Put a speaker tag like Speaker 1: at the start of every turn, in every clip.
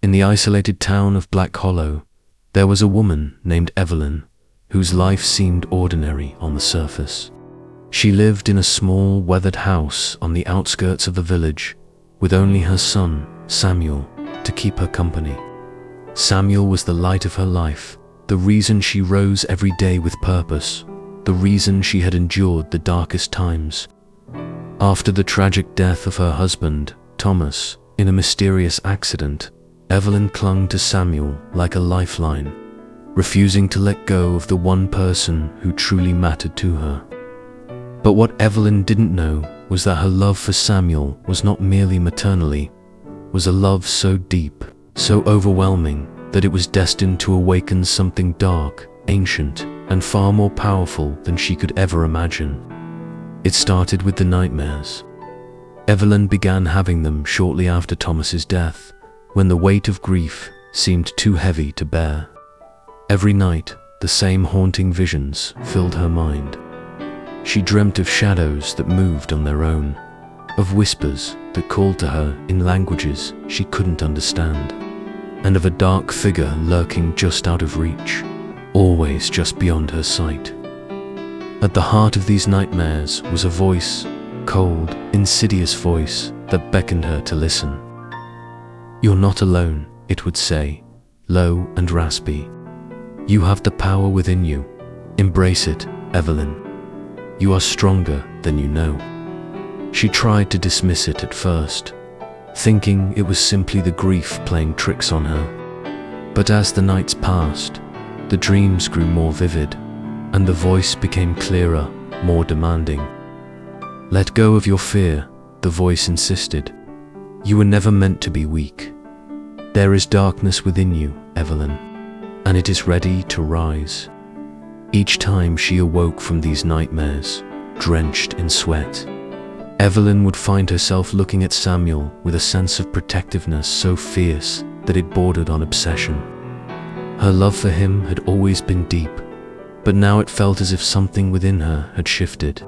Speaker 1: In the isolated town of Black Hollow, there was a woman named Evelyn, whose life seemed ordinary on the surface. She lived in a small, weathered house on the outskirts of the village, with only her son, Samuel, to keep her company. Samuel was the light of her life, the reason she rose every day with purpose, the reason she had endured the darkest times. After the tragic death of her husband, Thomas, in a mysterious accident, Evelyn clung to Samuel like a lifeline, refusing to let go of the one person who truly mattered to her. But what Evelyn didn't know was that her love for Samuel was not merely maternally, was a love so deep, so overwhelming, that it was destined to awaken something dark, ancient, and far more powerful than she could ever imagine. It started with the nightmares. Evelyn began having them shortly after Thomas's death, when the weight of grief seemed too heavy to bear. Every night, the same haunting visions filled her mind. She dreamt of shadows that moved on their own, of whispers that called to her in languages she couldn't understand, and of a dark figure lurking just out of reach, always just beyond her sight. At the heart of these nightmares was a voice, cold, insidious voice that beckoned her to listen. "You're not alone," it would say, low and raspy. "You have the power within you. Embrace it, Evelyn. You are stronger than you know." She tried to dismiss it at first, thinking it was simply the grief playing tricks on her. But as the nights passed, the dreams grew more vivid, and the voice became clearer, more demanding. "Let go of your fear," the voice insisted. "You were never meant to be weak. There is darkness within you, Evelyn, and it is ready to rise." Each time she awoke from these nightmares, drenched in sweat, Evelyn would find herself looking at Samuel with a sense of protectiveness so fierce that it bordered on obsession. Her love for him had always been deep, but now it felt as if something within her had shifted.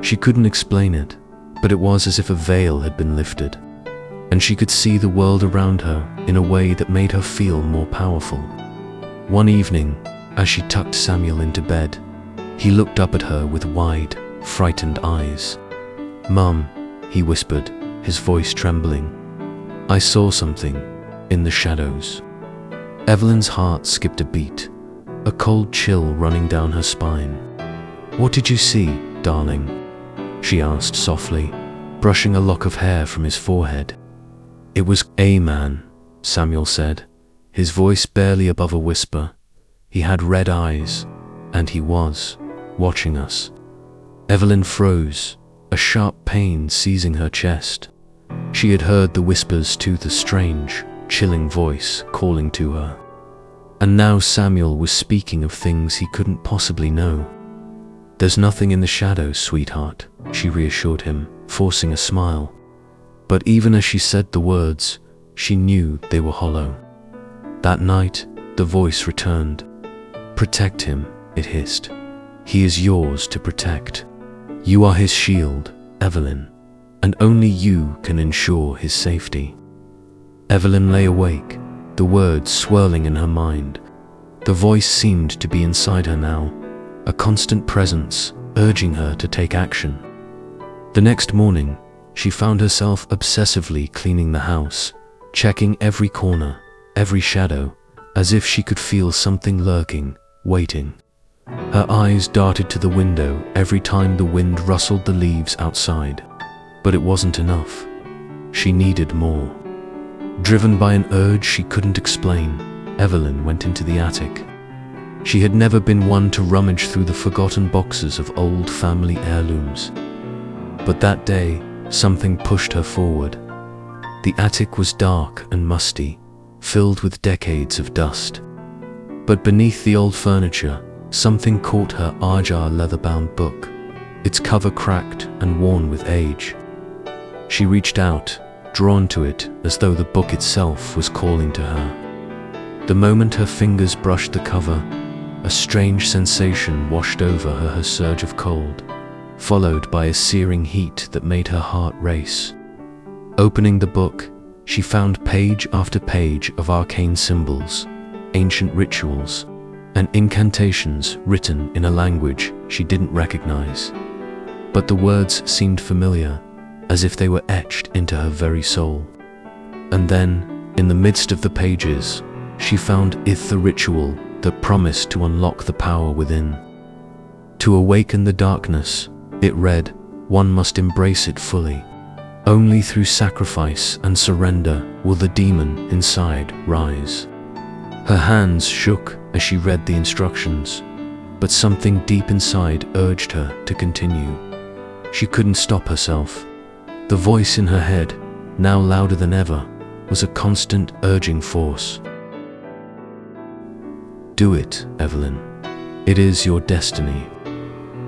Speaker 1: She couldn't explain it, but it was as if a veil had been lifted, and she could see the world around her in a way that made her feel more powerful. One evening, as she tucked Samuel into bed, he looked up at her with wide, frightened eyes. "Mum," he whispered, his voice trembling. "I saw something in the shadows." Evelyn's heart skipped a beat, a cold chill running down her spine. "What did you see, darling?" she asked softly, brushing a lock of hair from his forehead. "It was a man," Samuel said, his voice barely above a whisper. "He had red eyes, and he was watching us." Evelyn froze, a sharp pain seizing her chest. She had heard the whispers to the strange, chilling voice calling to her. And now Samuel was speaking of things he couldn't possibly know. "There's nothing in the shadows, sweetheart," she reassured him, forcing a smile. But even as she said the words, she knew they were hollow. That night, the voice returned. "Protect him," it hissed. "He is yours to protect. You are his shield, Evelyn, and only you can ensure his safety." Evelyn lay awake, the words swirling in her mind. The voice seemed to be inside her now, a constant presence urging her to take action. The next morning, she found herself obsessively cleaning the house, checking every corner, every shadow, as if she could feel something lurking, waiting. Her eyes darted to the window every time the wind rustled the leaves outside. But it wasn't enough. She needed more. Driven by an urge she couldn't explain, Evelyn went into the attic. She had never been one to rummage through the forgotten boxes of old family heirlooms. But that day, something pushed her forward. The attic was dark and musty, filled with decades of dust. But beneath the old furniture, something caught her ajar leather-bound book, its cover cracked and worn with age. She reached out, drawn to it as though the book itself was calling to her. The moment her fingers brushed the cover, a strange sensation washed over her, a surge of cold, followed by a searing heat that made her heart race. Opening the book, she found page after page of arcane symbols, ancient rituals, and incantations written in a language she didn't recognize. But the words seemed familiar, as if they were etched into her very soul. And then, in the midst of the pages, she found the ritual that promised to unlock the power within. To awaken the darkness, it read, one must embrace it fully. Only through sacrifice and surrender will the demon inside rise. Her hands shook as she read the instructions, but something deep inside urged her to continue. She couldn't stop herself. The voice in her head, now louder than ever, was a constant urging force. Do it, Evelyn. It is your destiny.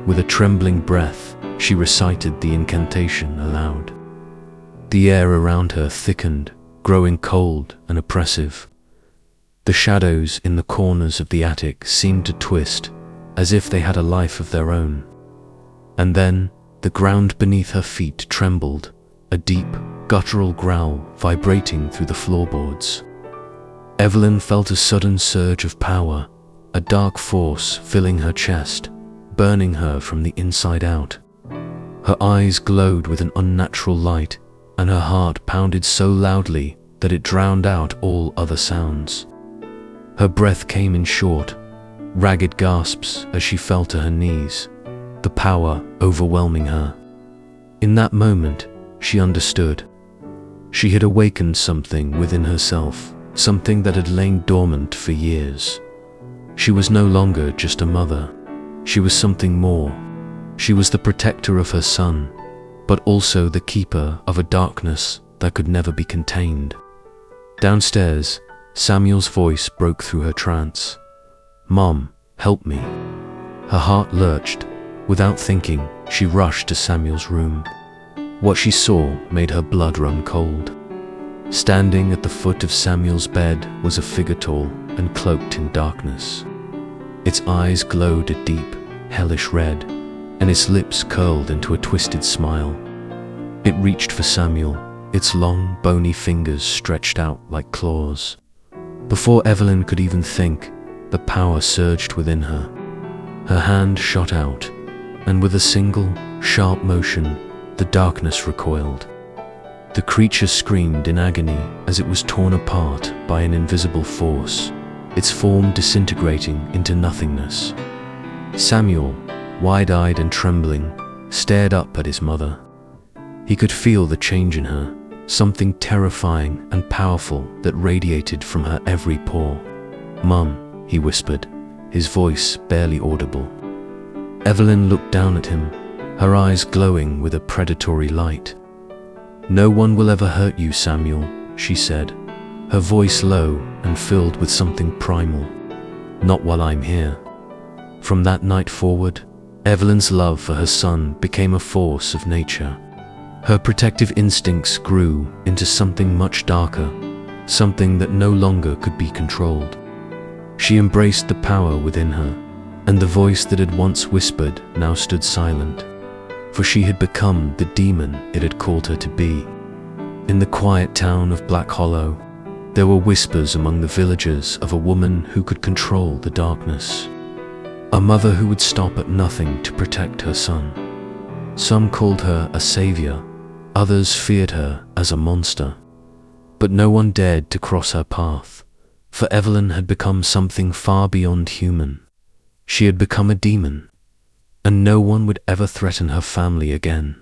Speaker 1: With a trembling breath, she recited the incantation aloud. The air around her thickened, growing cold and oppressive. The shadows in the corners of the attic seemed to twist, as if they had a life of their own. And then, the ground beneath her feet trembled, a deep, guttural growl vibrating through the floorboards. Evelyn felt a sudden surge of power, a dark force filling her chest, burning her from the inside out. Her eyes glowed with an unnatural light, and her heart pounded so loudly that it drowned out all other sounds. Her breath came in short, ragged gasps as she fell to her knees, the power overwhelming her. In that moment, she understood. She had awakened something within herself, something that had lain dormant for years. She was no longer just a mother. She was something more. She was the protector of her son, but also the keeper of a darkness that could never be contained. Downstairs, Samuel's voice broke through her trance. "Mom, help me." Her heart lurched. Without thinking, she rushed to Samuel's room. What she saw made her blood run cold. Standing at the foot of Samuel's bed was a figure tall and cloaked in darkness. Its eyes glowed a deep, hellish red, and its lips curled into a twisted smile. It reached for Samuel, its long, bony fingers stretched out like claws. Before Evelyn could even think, the power surged within her. Her hand shot out, and with a single, sharp motion, the darkness recoiled. The creature screamed in agony as it was torn apart by an invisible force, its form disintegrating into nothingness. Samuel, wide-eyed and trembling, stared up at his mother. He could feel the change in her, something terrifying and powerful that radiated from her every pore. "Mum," he whispered, his voice barely audible. Evelyn looked down at him, her eyes glowing with a predatory light. "No one will ever hurt you, Samuel," she said, her voice low and filled with something primal. "Not while I'm here." From that night forward, Evelyn's love for her son became a force of nature. Her protective instincts grew into something much darker, something that no longer could be controlled. She embraced the power within her, and the voice that had once whispered now stood silent, for she had become the demon it had called her to be. In the quiet town of Black Hollow, there were whispers among the villagers of a woman who could control the darkness, a mother who would stop at nothing to protect her son. Some called her a savior, others feared her as a monster, but no one dared to cross her path, for Evelyn had become something far beyond human. She had become a demon, and no one would ever threaten her family again.